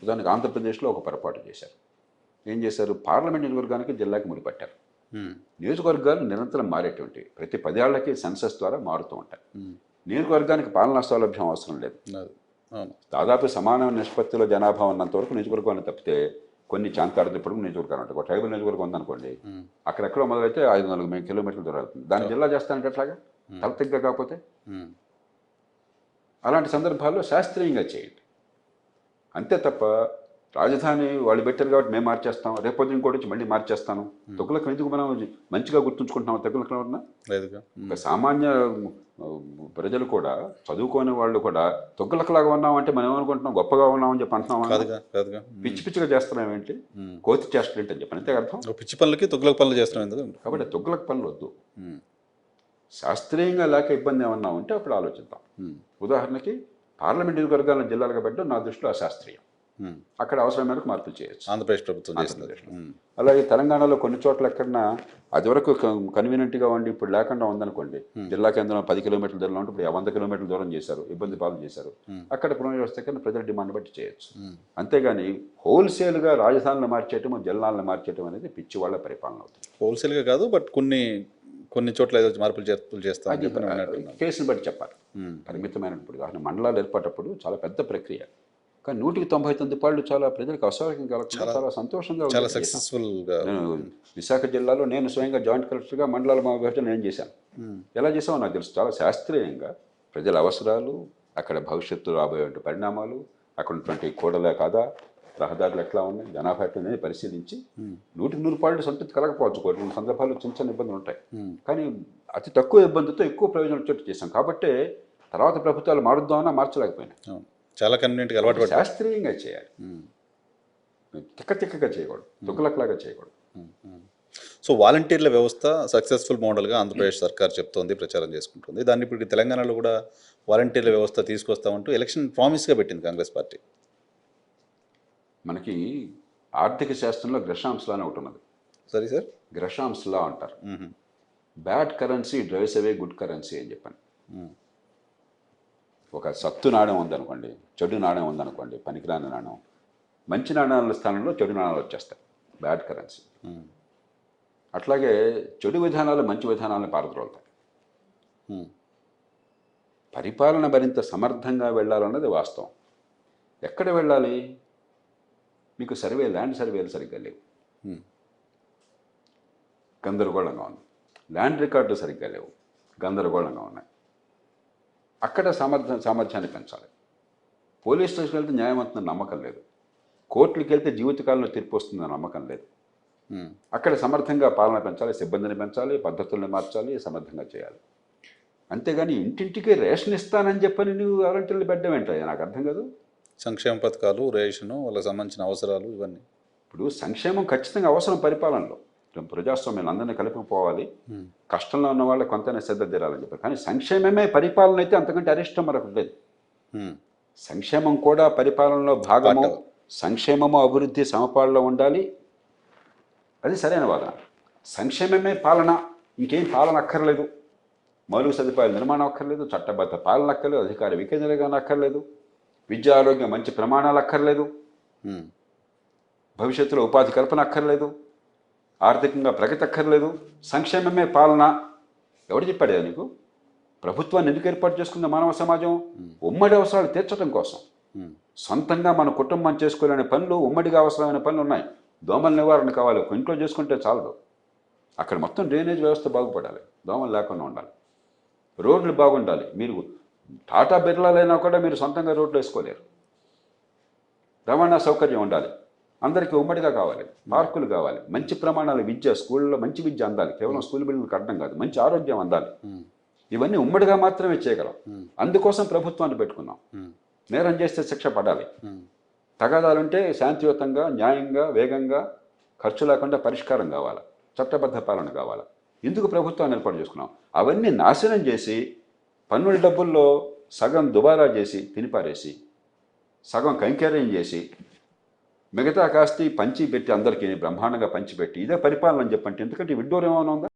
ఉదాహరణకు ఆంధ్రప్రదేశ్లో ఒక పొరపాటు చేశారు. ఏం చేశారు? పార్లమెంట్ నియోజకవర్గానికి జిల్లాకి ముడిపట్టారు. నియోజకవర్గాలు నిరంతరం మారేటువంటివి. ప్రతి 10 ఏళ్లకి సెన్సస్ ద్వారా మారుతూ ఉంటాయి. నియోజకవర్గానికి పాలనా సౌలభ్యం అవసరం లేదు. దాదాపు సమాన నిష్పత్తిలో జనాభా ఉన్నంత వరకు నియోజకవర్గాన్ని తప్పితే కొన్ని చాంతారదిప్పుడు నియోజకవర్గాలు ఉంటాయి. ఒక ట్రైబల్ నియోజకవర్గం ఉందనుకోండి, అక్కడెక్కడో మొదలైతే 500 కిలోమీటర్ల దూరం అవుతుంది. దాన్ని జిల్లా చేస్తానంటే ఎట్లాగా? తలతిగ్గా కాకపోతే? అలాంటి సందర్భాల్లో శాస్త్రీయంగా చేయండి. అంతే తప్ప రాజధాని వాళ్ళు పెట్టారు కాబట్టి మేము మార్చేస్తాం, రేపొద్దు ఇంకోటి వచ్చి మళ్ళీ మార్చేస్తాను. తొగ్గులకు ఎందుకు మనం మంచిగా గుర్తుంచుకుంటున్నాం? తగ్గులకు ఉన్నా ఒక సామాన్య ప్రజలు కూడా, చదువుకోని వాళ్ళు కూడా తొగ్గులకులాగా ఉన్నామంటే మనం ఏమనుకుంటున్నాం? గొప్పగా ఉన్నామని చెప్పి అంటున్నాం. పిచ్చి పిచ్చిగా చేస్తున్నాం ఏంటి? కోతి చేష్టలు ఏంటి అని చెప్పి అంతే అర్థం. పిచ్చి పనులకి తొగ్గులకు పనులు చేస్తున్నాం. కాబట్టి తొగ్గులకు పనులు వద్దు. శాస్త్రీయంగా లేక ఇబ్బంది ఏమన్నా ఉంటే అప్పుడు ఆలోచిద్దాం. ఉదాహరణకి పార్లమెంట్ నియోజకవర్గాలను జిల్లాలుగా పెట్టడం నా దృష్టిలో అశాస్త్రీయం. అక్కడ అవసరం మేరకు మార్పులు చేయొచ్చు. ఆంధ్రప్రదేశ్ ప్రభుత్వం అలాగే తెలంగాణలో కొన్ని చోట్ల ఎక్కడన్నా అది వరకు కన్వీనియంట్గా ఉండి ఇప్పుడు లేకుండా ఉందనుకోండి, జిల్లా కేంద్రం 10 కిలోమీటర్ల దూరంలో ఉంటే ఇప్పుడు 100 కిలోమీటర్ల దూరం చేశారు, ఇబ్బంది పాలన చేశారు. అక్కడ పునర్వ్యవస్థకన్నా ప్రజల డిమాండ్ బట్టి చేయొచ్చు. అంతేగాని హోల్సేల్గా రాజధానులు మార్చేయటం, జిల్లాలను మార్చేయటం అనేది పిచ్చి వాళ్ళ పరిపాలన అవుతుంది. హోల్సేల్గా కాదు, బట్ కొన్ని చోట్ల ఏదో మార్పులు చేస్తాం. కేసుని బట్టి చెప్పాలి. పరిమితమైనప్పుడు కాదు, మండలాలు ఏర్పడేటప్పుడు చాలా పెద్ద ప్రక్రియ. కానీ 199 పాళ్ళు చాలా ప్రజలకు అసౌకర్యం కలగకుండా చాలా సంతోషంగా, చాలా సక్సెస్ఫుల్గా. విశాఖ జిల్లాలో నేను స్వయంగా జాయింట్ కలెక్టర్గా మండలాల విభజన నేను చేశాను. ఎలా చేసామో నాకు తెలుసు. చాలా శాస్త్రీయంగా ప్రజల అవసరాలు, అక్కడ భవిష్యత్తు రాబోయే పరిణామాలు, అక్కడ ఉన్నటువంటి కూడలే కాదా, రహదారులు ఎట్లా ఉన్నాయి, జనాభా ఎట్లా అనేది పరిశీలించి 100 పాళ్ళు సంతృప్తి కలగకపోవచ్చు. కొన్ని సందర్భాల్లో చిన్న ఇబ్బందులు ఉంటాయి. కానీ అతి తక్కువ ఇబ్బందితో ఎక్కువ ప్రయోజనం వచ్చేట్టు చేశాం. కాబట్టి తర్వాత ప్రభుత్వాలు మారుద్దామన్నా మార్చలేకపోయినాయి. చాలా కన్వీనియంట్గా అలవాటు పడి శాస్త్రీయంగా చేయాలి. తిక్కగా చేయకూడదు, తుక్కలకులాగా చేయకూడదు. సో వాలంటీర్ల వ్యవస్థ సక్సెస్ఫుల్ మోడల్గా ఆంధ్రప్రదేశ్ సర్కార్ చెప్తోంది, ప్రచారం చేసుకుంటుంది. దాన్ని ఇప్పుడు తెలంగాణలో కూడా వాలంటీర్ల వ్యవస్థ తీసుకొస్తామంటూ ఎలక్షన్ ప్రామిస్గా పెట్టింది కాంగ్రెస్ పార్టీ. మనకి ఆర్థిక శాస్త్రంలో గ్రషాంశ్ లా అని ఒకటి ఉన్నది. సరే సార్, గ్రషాంశ్ లా అంటారు. బ్యాడ్ కరెన్సీ డ్రైవ్స్ అవే గుడ్ కరెన్సీ అని చెప్పాను. ఒక సత్తు నాణ్యం ఉందనుకోండి, చెడు నాణ్యం ఉందనుకోండి, పనికిరాని నాణ్యం, మంచి నాణ్యాల స్థానంలో చెడు నాణ్యాలు వచ్చేస్తాయి. Bad currency. అట్లాగే చెడు విధానాలు మంచి విధానాలను పారద్రోలుతాయి. పరిపాలన మరింత సమర్థంగా వెళ్ళాలన్నది వాస్తవం. ఎక్కడ వెళ్ళాలి? మీకు ల్యాండ్ సర్వేలు సరిగ్గా లేవు, గందరగోళంగా ఉంది. ల్యాండ్ రికార్డులు సరిగ్గా లేవు, గందరగోళంగా ఉన్నాయి. అక్కడ సామర్థ్యాన్ని పెంచాలి. పోలీస్ స్టేషన్కి వెళ్తే న్యాయం అవుతుందని నమ్మకం లేదు, కోర్టులకు వెళ్తే జీవితకాలంలో తీర్పు వస్తుందని నమ్మకం లేదు. అక్కడ సమర్థంగా పాలన పెంచాలి, సిబ్బందిని పెంచాలి, పద్ధతుల్ని మార్చాలి, సమర్థంగా చేయాలి. అంతేగాని ఇంటింటికి రేషన్ ఇస్తానని చెప్పని నువ్వు వాలంటీర్లు పెట్టడం ఏంటో నాకు అర్థం కాదు. సంక్షేమ పథకాలు, రేషను, వాళ్ళకి సంబంధించిన అవసరాలు ఇవన్నీ. ఇప్పుడు సంక్షేమం ఖచ్చితంగా అవసరం పరిపాలనలో. ప్రజాస్వామ్యం అందరినీ కలుపుకుపోవాలి, కష్టంలో ఉన్న వాళ్ళకి కొంతనే శ్రద్ధ తీరాలని చెప్పారు. కానీ సంక్షేమమే పరిపాలన అయితే అంతకంటే అరిష్టం మరొకటి లేదు. సంక్షేమం కూడా పరిపాలనలో భాగము. సంక్షేమము అభివృద్ధి సమపాళ్ళలో ఉండాలి, అది సరైన వాదన. సంక్షేమమే పాలన, ఇంకేం పాలన అక్కర్లేదు, మౌలిక సదుపాయాల నిర్మాణం అక్కర్లేదు, చట్టబద్ధ పాలన అక్కర్లేదు, అధికార వికేంద్రీకరణ అక్కర్లేదు, విద్యా ఆరోగ్యం మంచి ప్రమాణాలు అక్కర్లేదు, భవిష్యత్తులో ఉపాధి కల్పన అక్కర్లేదు, ఆర్థికంగా ప్రగతి అక్కర్లేదు, సంక్షేమమే పాలన. ఎవడు చెప్పాడు నీకు? ప్రభుత్వాన్ని ఎందుకు ఏర్పాటు చేసుకున్న మానవ సమాజం? ఉమ్మడి అవసరాలు తీర్చడం కోసం. సొంతంగా మన కుటుంబం చేసుకోలేని పనులు, ఉమ్మడిగా అవసరమైన పనులు ఉన్నాయి. దోమల నివారణ కావాలి, ఒక ఇంట్లో చేసుకుంటే చాలదు. అక్కడ మొత్తం డ్రైనేజ్ వ్యవస్థ బాగుపడాలి, దోమలు లేకుండా ఉండాలి, రోడ్లు బాగుండాలి. మీరు టాటా బిర్లాలైనా కూడా మీరు సొంతంగా రోడ్లు వేసుకోలేరు. రవాణా సౌకర్యం ఉండాలి, అందరికీ ఉమ్మడిగా కావాలి, పార్కులు కావాలి, మంచి ప్రమాణాల విద్య, స్కూళ్ళలో మంచి విద్య అందాలి, కేవలం స్కూల్ బిల్డింగ్లు కట్టడం కాదు, మంచి ఆరోగ్యం అందాలి. ఇవన్నీ ఉమ్మడిగా మాత్రమే చేయగలం. అందుకోసం ప్రభుత్వాన్ని పెట్టుకున్నాం. నేరం చేస్తే శిక్ష పడాలి, తగాదాలుంటే శాంతియుతంగా, న్యాయంగా, వేగంగా, ఖర్చు లేకుండా పరిష్కారం కావాలి, చట్టబద్ధ పాలన కావాలి. ఎందుకు ప్రభుత్వాన్ని ఏర్పాటు చేసుకున్నాం? అవన్నీ నాశనం చేసి పన్నుల డబ్బుల్లో సగం దుబారా చేసి తినిపారేసి, సగం కైంకర్యం చేసి, మిగతా కాస్తి పంచి పెట్టి అందరికీ బ్రహ్మాండంగా పంచిపెట్టి ఇదే పరిపాలన అని చెప్పంటే ఎందుకంటే విడ్డూరం ఏమైనా ఉందా?